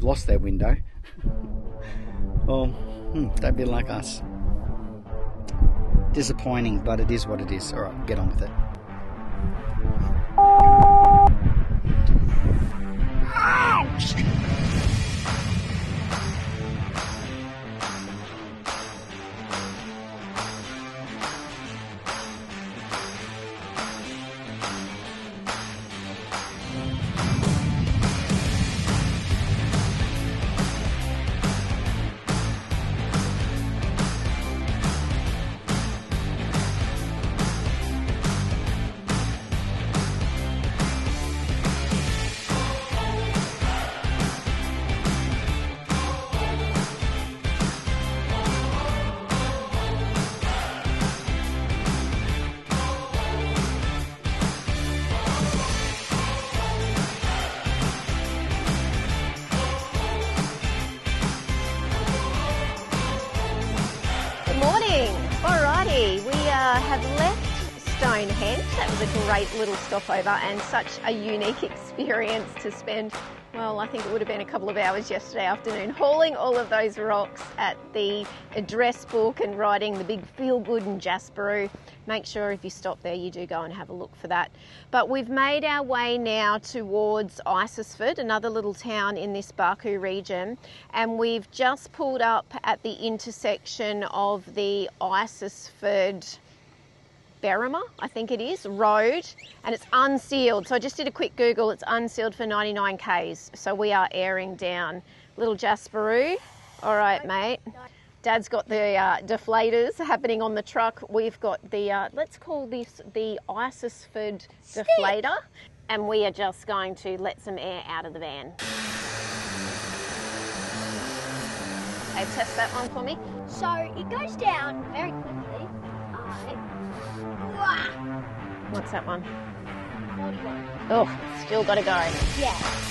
lost their window. Well, don't be like us. Disappointing, but it is what it is. Alright, get on with it. Ouch! Have left Stonehenge. That was a great little stopover and such a unique experience to spend, well, I think it would have been a couple of hours yesterday afternoon hauling all of those rocks at the address book and writing the big feel good in Jasper. Make sure if you stop there you do go and have a look for that. But we've made our way now towards Isisford, another little town in this Blackall region, and we've just pulled up at the intersection of the Isisford Berrima, I think it is, road, and it's unsealed. So I just did a quick Google, it's unsealed for 99 k's. So we are airing down little Jasperoo. All right, mate. Dad's got the deflators happening on the truck. We've got the, let's call this the Isisford deflator. And we are just going to let some air out of the van. Okay, test that one for me. So it goes down very quickly. What's that one? 41. Oh, still got to go. Yeah.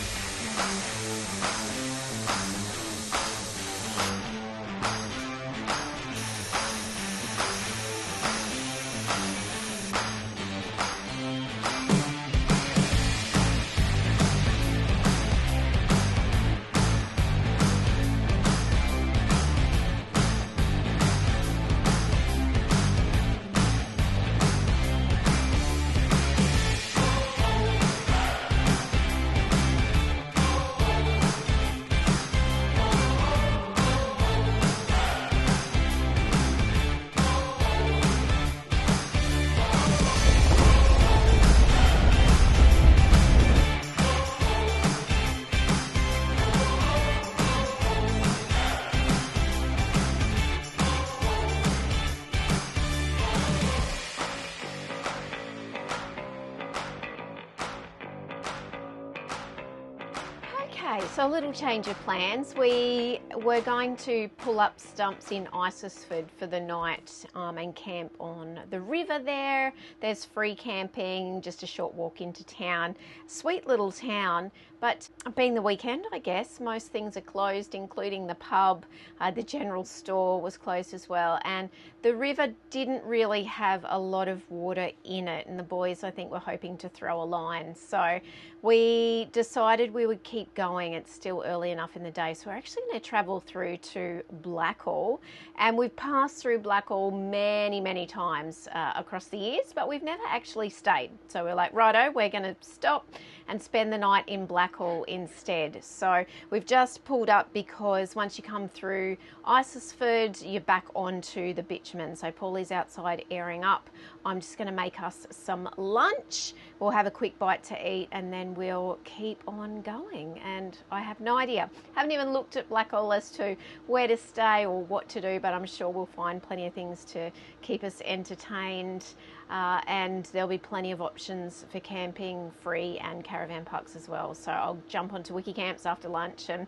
Okay, so a little change of plans. We were going to pull up stumps in Isisford for the night and camp on the river there. There's free camping, just a short walk into town. Sweet little town, but being the weekend, I guess, most things are closed, including the pub. The general store was closed as well, and the river didn't really have a lot of water in it, and the boys, I think, were hoping to throw a line. So we decided we would keep going. It's still early enough in the day, so we're actually going to travel through to Blackall, and we've passed through Blackall many times across the years, but we've never actually stayed. So we're like, righto, we're going to stop and spend the night in Blackall instead. So we've just pulled up because once you come through Isisford, you're back onto the bitumen. So Paulie's outside airing up. I'm just going to make us some lunch. We'll have a quick bite to eat and then we'll keep on going. And I have no idea. Haven't even looked at Blackall as to where to stay or what to do, but I'm sure we'll find plenty of things to keep us entertained. And there'll be plenty of options for camping, free and caravan parks as well. So I'll jump onto Wikicamps after lunch and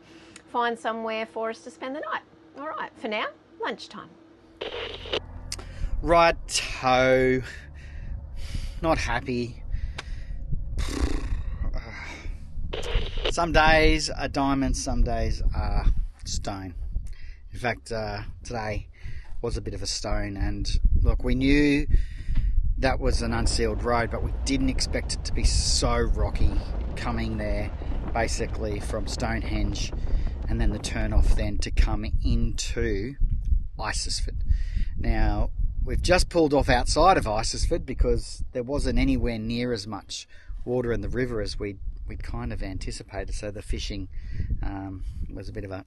find somewhere for us to spend the night. All right, for now, lunchtime. Right-ho. Not happy. Some days are diamonds, some days are stone. In fact, today was a bit of a stone, and look, we knew that was an unsealed road, but we didn't expect it to be so rocky coming there basically from Stonehenge and then the turn off then to come into Isisford. Now, we've just pulled off outside of Isisford because there wasn't anywhere near as much water in the river as we'd kind of anticipated, so the fishing was a bit of a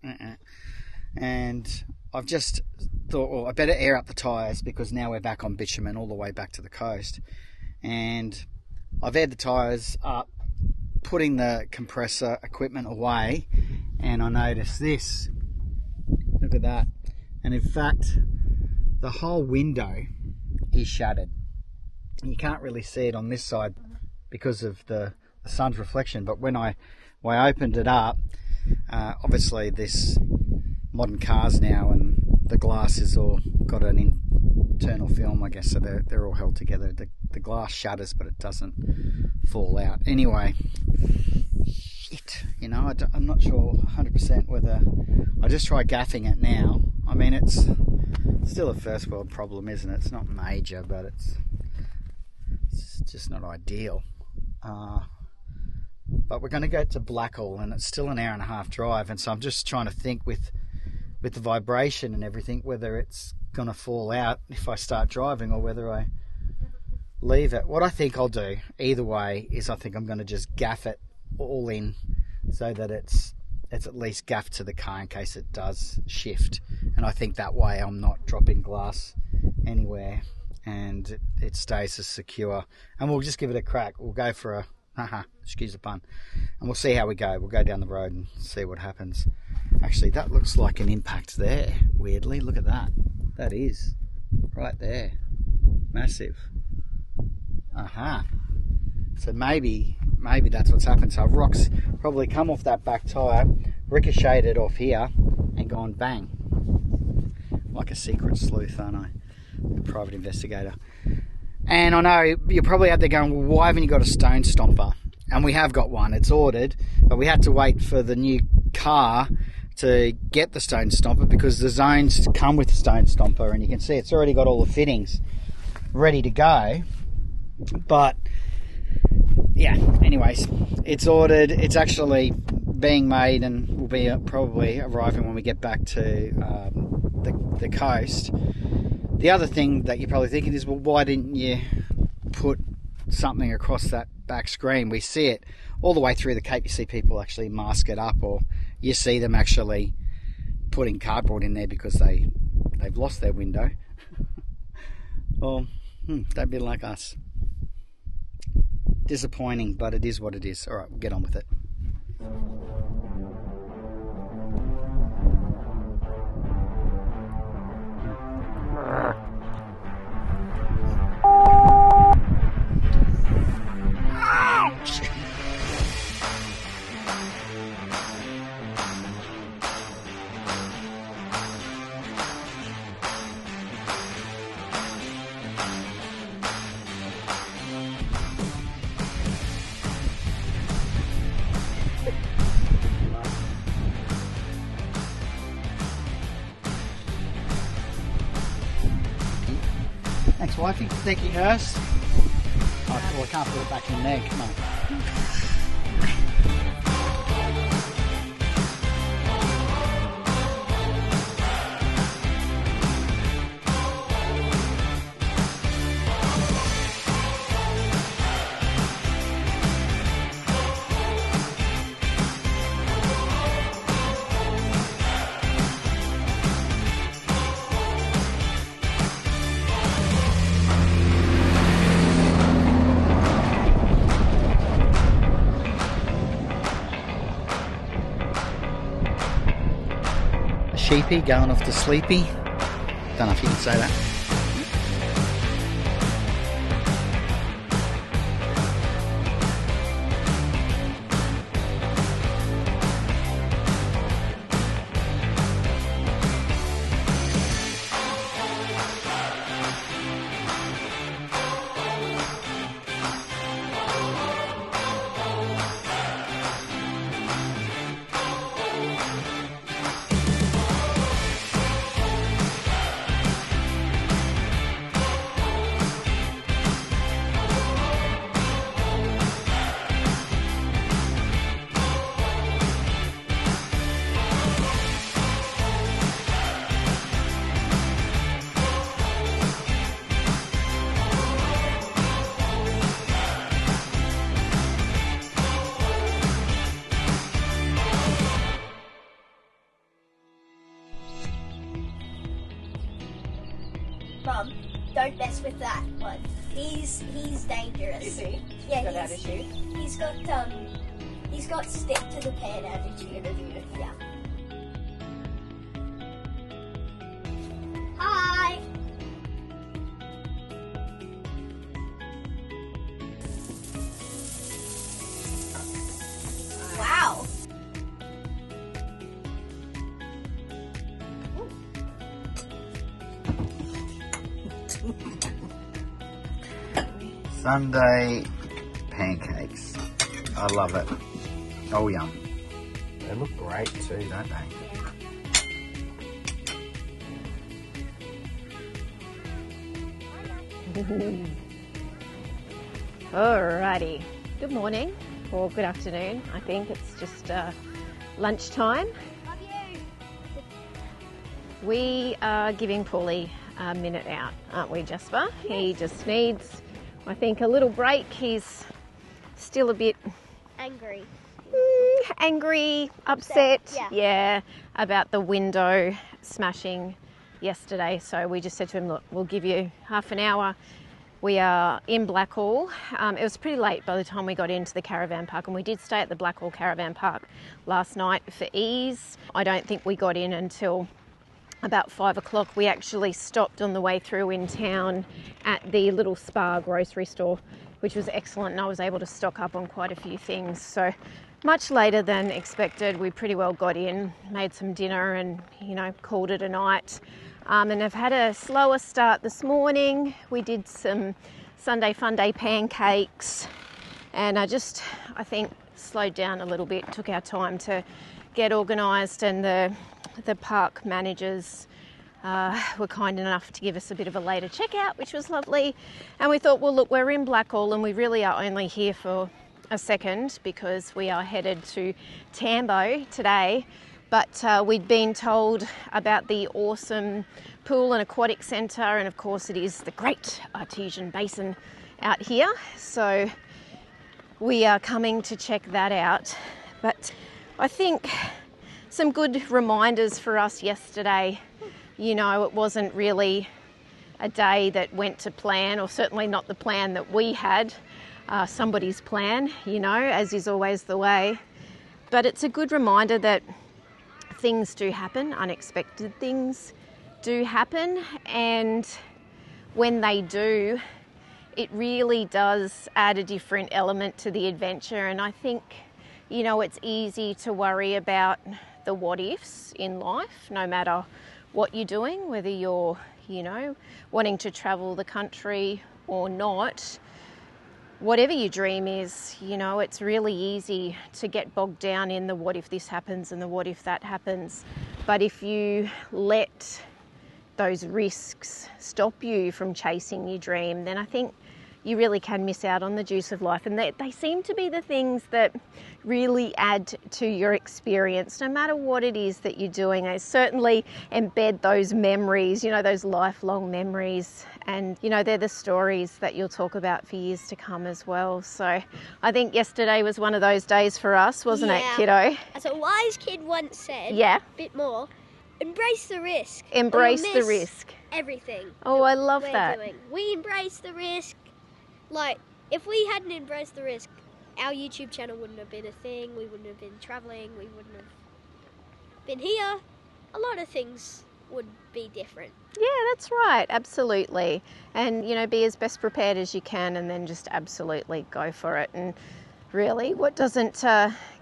and I've just thought, well, I better air up the tyres because now we're back on bitumen all the way back to the coast. And I've aired the tyres up, putting the compressor equipment away, and I noticed this. Look at that. And in fact, the whole window is shattered. You can't really see it on this side because of the sun's reflection, but when I opened it up, obviously this modern cars now, and the glass has all got an internal film, I guess, so they're all held together. The glass shatters, but it doesn't fall out. Anyway, shit, you know, I'm not sure 100% whether I just try gaffing it now. I mean, it's still a first world problem, isn't it? It's not major, but it's just not ideal. But we're going to go to Blackall, and it's still an hour and a half drive, and so I'm just trying to think with the vibration and everything whether it's going to fall out if I start driving or whether I leave it. What I think I'll do either way is I think I'm going to just gaff it all in so that it's at least gaffed to the car in case it does shift, and I think that way I'm not dropping glass anywhere and it stays as secure. And we'll just give it a crack. We'll go for a excuse the pun, and we'll see how we go. We'll go down the road and see what happens. Actually, that looks like an impact there, weirdly. Look at that. That is right there. Massive. So maybe that's what's happened. So rocks probably come off that back tyre, ricocheted off here, and gone bang. Like a secret sleuth, aren't I? A private investigator. And I know you're probably out there going, well, why haven't you got a stone stomper? And we have got one. It's ordered, but we had to wait for the new car to get the stone stomper because the zones come with the stone stomper, and you can see it's already got all the fittings ready to go. But yeah, anyways, it's ordered. It's actually being made and will be probably arriving when we get back to the coast. The other thing that you're probably thinking is, well, why didn't you put something across that back screen? We see it all the way through the Cape. You see people actually mask it up, or you see them actually putting cardboard in there because they've lost their window. Well, don't be like us. Disappointing, but it is what it is. All right, we'll get on with it. Thanks, wifey. Thank you, nurse. Oh, well, I can't put it back in there. Come on. Sheepy going off to sleepy. Don't know if you can say that. don't mess with that one. He's dangerous. Is he? Yeah, Got attitude. He's got stick to the pan attitude. Yeah. Hi. Wow. Sunday pancakes. I love it. Oh, yum. They look great too, don't they? Alrighty. Good morning, or good afternoon. I think it's just lunchtime. Love you. We are giving Paulie a minute out, aren't we, Jasper? Yes. He just needs, I think, a little break. He's still a bit angry, upset. Yeah, about the window smashing yesterday. So we just said to him, look, we'll give you half an hour. We are in Blackall. It was pretty late by the time we got into the caravan park, and we did stay at the Blackall caravan park last night for ease. I don't think we got in until about 5 o'clock. We actually stopped on the way through in town at the little Spa grocery store, which was excellent, and I was able to stock up on quite a few things. So much later than expected, we pretty well got in, made some dinner and, called it a night. And I've had a slower start this morning. We did some Sunday Fun Day pancakes, and I think, slowed down a little bit, took our time to get organised, and the park managers were kind enough to give us a bit of a later checkout, which was lovely. And we thought, well, look, we're in Blackall and we really are only here for a second because we are headed to Tambo today. But we'd been told about the awesome pool and aquatic centre, and of course it is the Great Artesian Basin out here. So we are coming to check that out. But I think some good reminders for us yesterday. It wasn't really a day that went to plan, or certainly not the plan that we had, somebody's plan, as is always the way. But it's a good reminder that things do happen, unexpected things do happen, and when they do, it really does add a different element to the adventure. And I think, it's easy to worry about the what ifs in life, no matter what you're doing, whether you're, wanting to travel the country or not. Whatever your dream is, it's really easy to get bogged down in the what if this happens and the what if that happens. But if you let those risks stop you from chasing your dream, then I think you really can miss out on the juice of life. And they seem to be the things that really add to your experience, no matter what it is that you're doing. They certainly embed those memories, those lifelong memories. And, they're the stories that you'll talk about for years to come as well. So I think yesterday was one of those days for us, wasn't it, kiddo? As a wise kid once said, a bit more, embrace the risk. Embrace the risk. Everything. Oh, I love that. Doing. We embrace the risk. Like, if we hadn't embraced the risk, our YouTube channel wouldn't have been a thing. We wouldn't have been travelling. We wouldn't have been here. A lot of things would be different. Yeah, that's right. Absolutely. And, be as best prepared as you can, and then just absolutely go for it. And really, what doesn't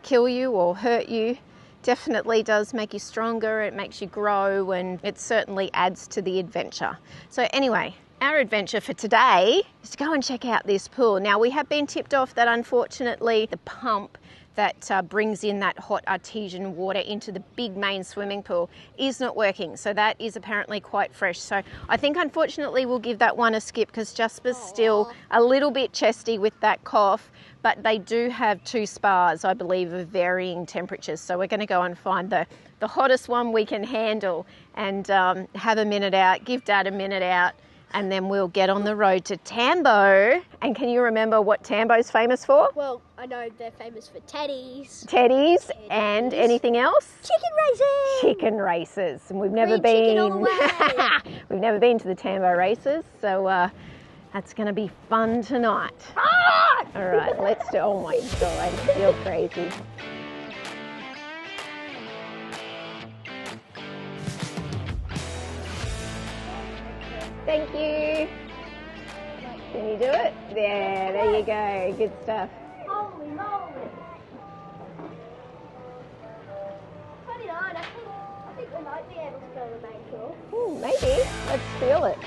kill you or hurt you definitely does make you stronger. It makes you grow, and it certainly adds to the adventure. So anyway, our adventure for today is to go and check out this pool. Now, we have been tipped off that unfortunately the pump that brings in that hot artesian water into the big main swimming pool is not working. So that is apparently quite fresh. So I think unfortunately we'll give that one a skip because Jasper's still a little bit chesty with that cough. But they do have 2 spas, I believe, of varying temperatures. So we're going to go and find the hottest one we can handle and have a minute out, give Dad a minute out, And then we'll get on the road to Tambo. And can you remember what Tambo's famous for? Well, I know they're famous for teddies. Teddies and anything else? Chicken races. Chicken races. And we've never Green chicken all been. the way. We've never been to the Tambo races, so that's going to be fun tonight. All right, let's do. Oh my God, you're crazy. Thank you. Can you do it? There you go. Good stuff. Holy moly. 29, I think we might be able to go to the main tour. Ooh, maybe. Let's feel it.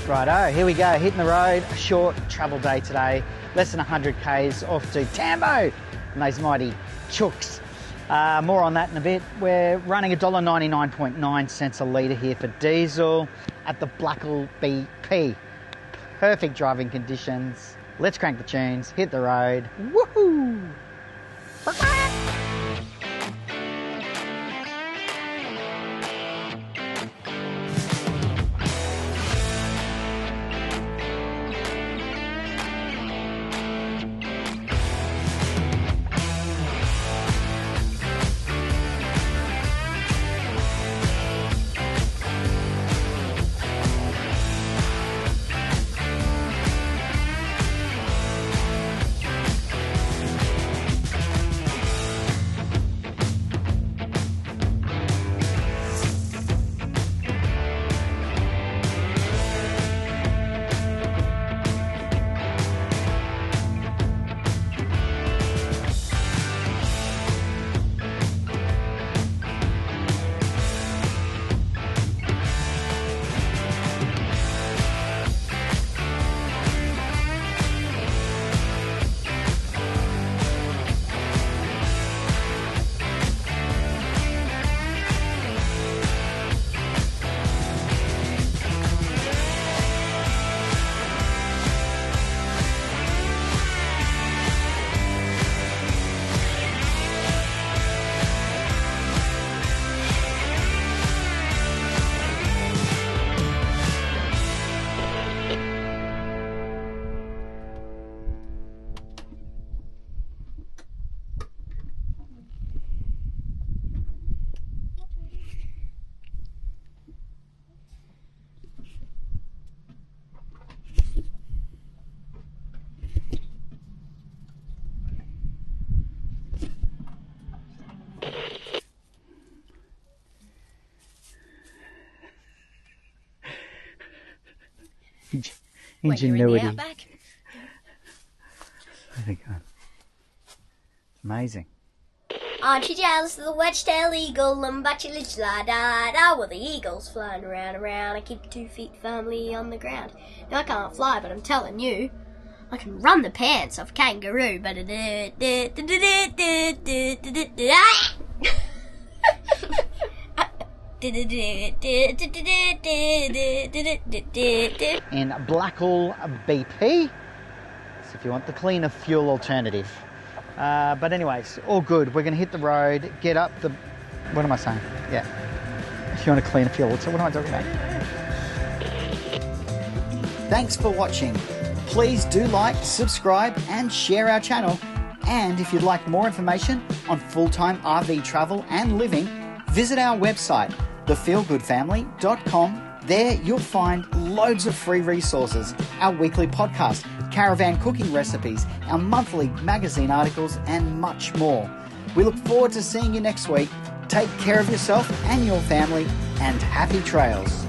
Righto, here we go, hitting the road. A short travel day today, less than 100 k's off to Tambo and those mighty chooks. More on that in a bit. We're running $1.99.9 a litre here for diesel at the Blackall BP. Perfect driving conditions. Let's crank the tunes, hit the road. Woohoo! Ingenuity. Outback. There we go. It's amazing. Aren't you jealous of the wedge-tailed eagle and bachelor's la da da? Well, the eagle's flying around. I keep 2 feet firmly on the ground. Now I can't fly, but I'm telling you, I can run the pants off a kangaroo. But in Blackall BP, so if you want the cleaner fuel alternative. But anyways, all good. We're going to hit the road, get up the... What am I saying? Yeah. If you want to clean a fuel, so what am I talking about? Thanks for watching. Please do like, subscribe and share our channel. And if you'd like more information on full-time RV travel and living, visit our website, thefeelgoodfamily.com. There you'll find loads of free resources, our weekly podcast, Caravan cooking recipes, our monthly magazine articles and much more. We look forward to seeing you next week. Take care of yourself and your family and happy trails.